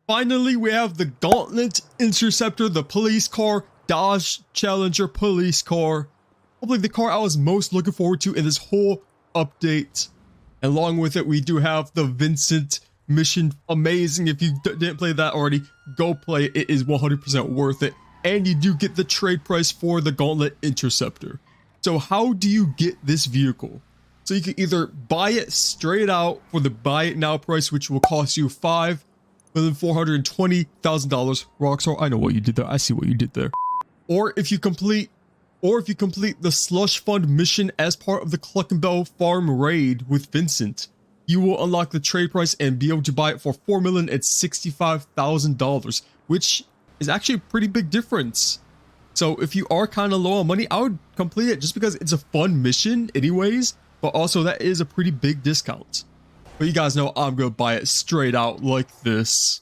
Finally, we have the Gauntlet Interceptor, the police car, Dodge Challenger police car. Probably the car I was most looking forward to in this whole update. And along with it, we do have the Vincent mission. Amazing. If you didn't play that already, go play it. It is 100% worth it. And you do get the trade price for the Gauntlet Interceptor. So how do you get this vehicle? So you can either buy it straight out for the buy it now price, which will cost you $5,420,000. Rockstar, I know what you did there. I see what you did there. Or if you complete the slush fund mission as part of the Cluckenbell Farm raid with Vincent, you will unlock the trade price and be able to buy it for $4,065,000, which is actually a pretty big difference. So if you are kind of low on money, I would complete it just because it's a fun mission anyways, but also that is a pretty big discount. But you guys know I'm going to buy it straight out like this.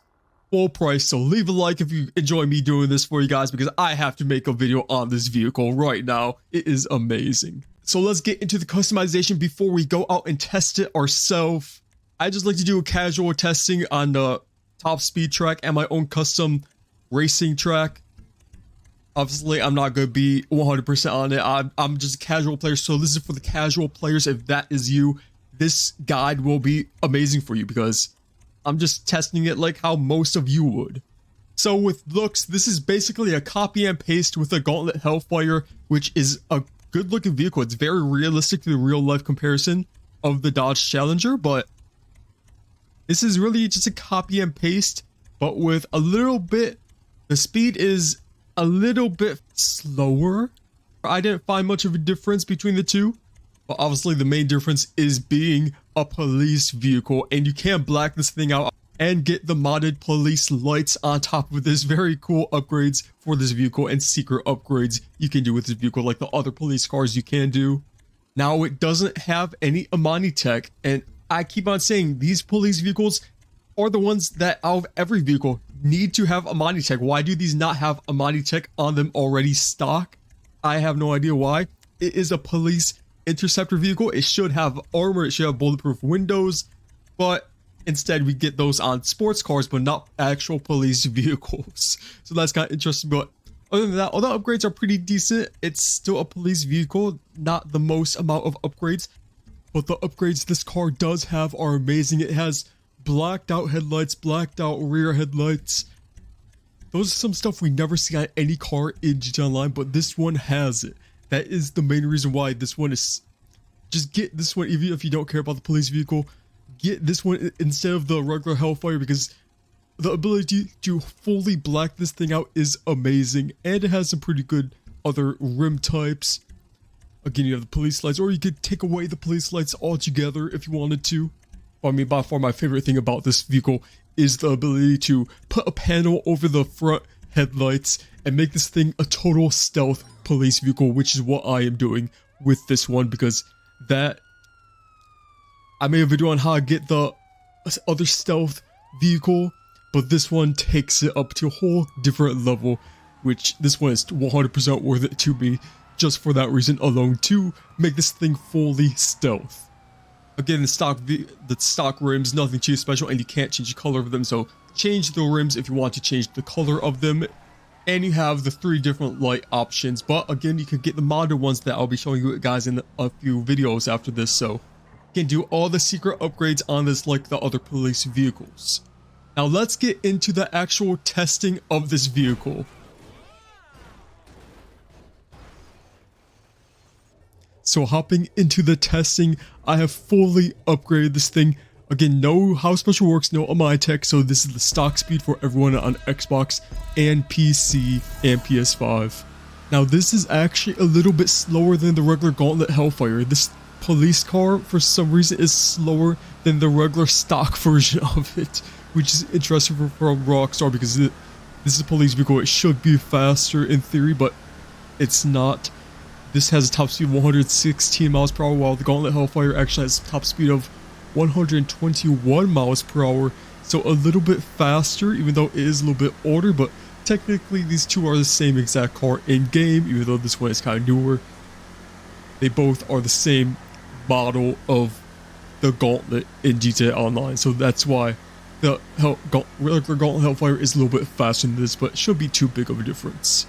Full price, so leave a like if you enjoy me doing this for you guys, because I have to make a video on this vehicle right now. It is amazing. So let's get into the customization before we go out and test it ourselves. I just like to do a casual testing on the top speed track and my own custom racing track. Obviously, I'm not going to be 100% on it. I'm just a casual player, so this is for the casual players. If that is you, this guide will be amazing for you because I'm just testing it like how most of you would. So with looks, this is basically a copy and paste with a Gauntlet Hellfire, which is a good looking vehicle. It's very realistic to the real life comparison of the Dodge Challenger, but this is really just a copy and paste, but with a little bit, the speed is a little bit slower. I didn't find much of a difference between the two, but obviously the main difference is being a police vehicle, and you can black this thing out and get the modded police lights on top of this. Very cool upgrades for this vehicle and secret upgrades you can do with this vehicle like the other police cars you can do. Now it doesn't have any Amani tech, and I keep on saying these police vehicles are the ones that out of every vehicle need to have Amani tech. Why do these not have Amani tech on them already stock? I have no idea why. It is a police interceptor vehicle. It should have armor, it should have bulletproof windows, but instead we get those on sports cars but not actual police vehicles. So that's kind of interesting. But other than that, all the upgrades are pretty decent. It's still a police vehicle, not the most amount of upgrades, but the upgrades this car does have are amazing. It has blacked out headlights, blacked out rear headlights. Those are some stuff we never see on any car in GTA Online, but this one has it. That is the main reason why this one is. Just get this one, even if you don't care about the police vehicle. Get this one instead of the regular Hellfire, because the ability to fully black this thing out is amazing, and it has some pretty good other rim types. Again, you have the police lights, or you could take away the police lights altogether if you wanted to. I mean, by far my favorite thing about this vehicle is the ability to put a panel over the front headlights and make this thing a total stealth police vehicle, which is what I am doing with this one, because that I made a video on how I get the other stealth vehicle, but this one takes it up to a whole different level, which this one is 100% worth it to me just for that reason alone, to make this thing fully stealth. Again, the stock rims, nothing too special, and you can't change the color of them, so change the rims if you want to change the color of them. And you have the 3 different light options, but again, you can get the modded ones that I'll be showing you guys in a few videos after this, so you can do all the secret upgrades on this like the other police vehicles. Now let's get into the actual testing of this vehicle. So hopping into the testing, I have fully upgraded this thing. Again, no how special works, no Amani tech, so this is the stock speed for everyone on Xbox and PC and PS5. Now this is actually a little bit slower than the regular Gauntlet Hellfire. This police car, for some reason, is slower than the regular stock version of it, which is interesting from Rockstar, because this is a police vehicle. It should be faster in theory, but it's not. This has a top speed of 116 miles per hour, while the Gauntlet Hellfire actually has a top speed of 121 miles per hour, so a little bit faster, even though it is a little bit older, but technically these two are the same exact car in game, even though this one is kind of newer. They both are the same model of the Gauntlet in GTA Online, so that's why The regular Gauntlet Hellfire is a little bit faster than this, but it shouldn't be too big of a difference.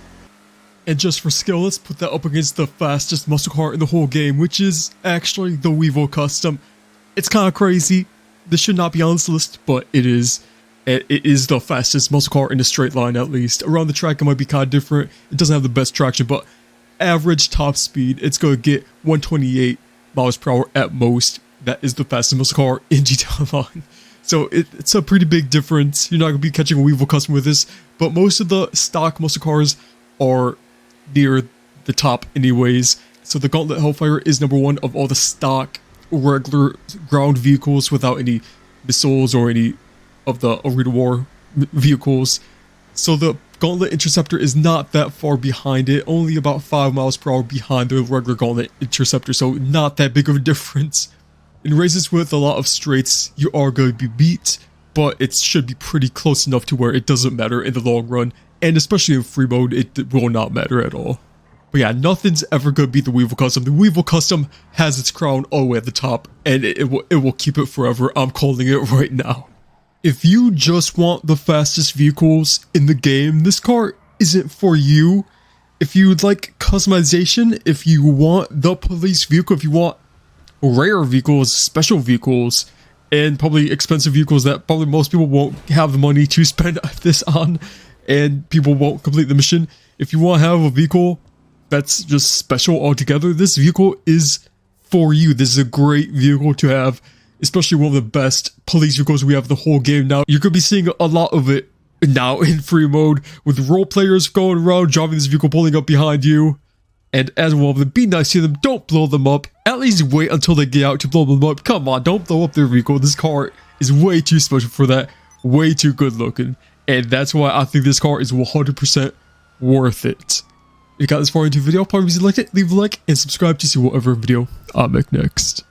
And just for skill, let's put that up against the fastest muscle car in the whole game, which is actually the Weevil Custom. It's kind of crazy. This should not be on this list, but it is. It is the fastest muscle car in a straight line, at least. Around the track, it might be kind of different. It doesn't have the best traction, but average top speed, it's going to get 128 miles per hour at most. That is the fastest muscle car in GTA Online. So it's a pretty big difference. You're not going to be catching a Weevil Custom with this, but most of the stock muscle cars are near the top anyways. So the Gauntlet Hellfire is number one of all the stock regular ground vehicles without any missiles or any of the Arena War vehicles. So the Gauntlet Interceptor is not that far behind it, only about 5 miles per hour behind the regular Gauntlet Interceptor, so not that big of a difference. In races with a lot of straights, you are going to be beat, but it should be pretty close enough to where it doesn't matter in the long run, and especially in free mode, it will not matter at all. But yeah, nothing's ever going to beat the Weevil Custom. The Weevil Custom has its crown all the way at the top, and it will keep it forever. I'm calling it right now. If you just want the fastest vehicles in the game, this car isn't for you. If you would like customization, if you want the police vehicle, if you want rare vehicles, special vehicles, and probably expensive vehicles that probably most people won't have the money to spend this on, and people won't complete the mission. If you want to have a vehicle that's just special altogether, this vehicle is for you. This is a great vehicle to have, especially one of the best police vehicles we have the whole game now. You're going to be seeing a lot of it now in free mode, with role players going around, driving this vehicle, pulling up behind you. And as well, be nice to them, don't blow them up. At least wait until they get out to blow them up. Come on, don't blow up their vehicle. This car is way too special for that, way too good looking. And that's why I think this car is 100% worth it. If you got this far into the video, please like it, leave a like, and subscribe to see whatever video I make next.